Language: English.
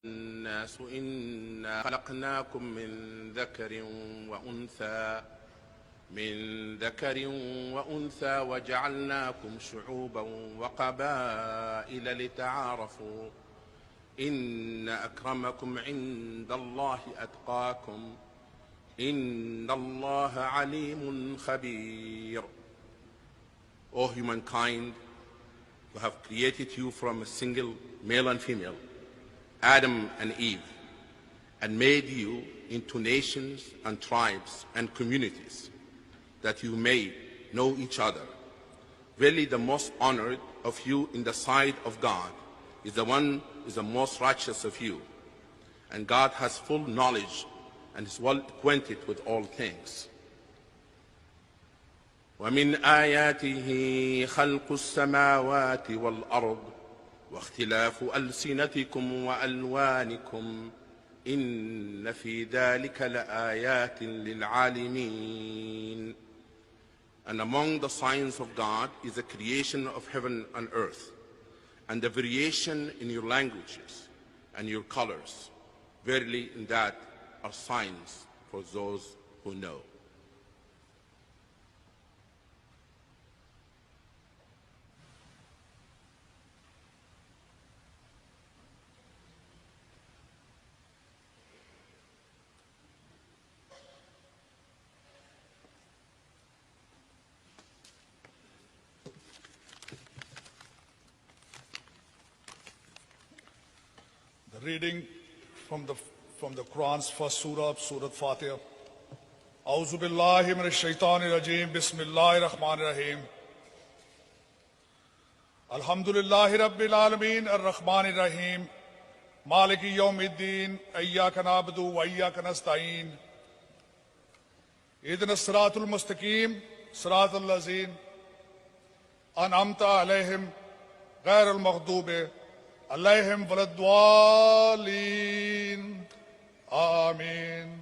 الناس إنا خلقناكم من ذكر وأنثى وجعلناكم شعوبا وقبائل لتعارفوا إن أكرمكم عند الله أتقاكم إن الله عليم خبير. O humankind, who have created you from a single male and female, Adam and Eve, and made you into nations and tribes and communities, that you may know each other. Really, the most honored of you in the sight of God is the most righteous of you. And God has full knowledge and is well acquainted with all things. وَمِنْ آيَاتِهِ خَلْقُ السَّمَاوَاتِ وَالْأَرْضِ واختلاف ألسنتكم وألوانكم إن في ذلك لآيات للعالمين. And among the signs of God is the creation of heaven and earth, and the variation in your languages and your colors. Verily, in that are signs for those who know. The reading from the Quran's first surah, Surah Fatiha. A'udhu billahi minash shaitanir rajeem. Bismillahir rahmanir rahim. Alhamdulillahi rabbil alameen ar-rahmanir rahim. Maliki yawmiddin. Iyyaka na'budu wa iyyaka nasta'een. Ihdinas siratal mustaqim. Siratal lazeen an'amta alayhim ghayril maghdubi عليهم ولا الضالين آمين.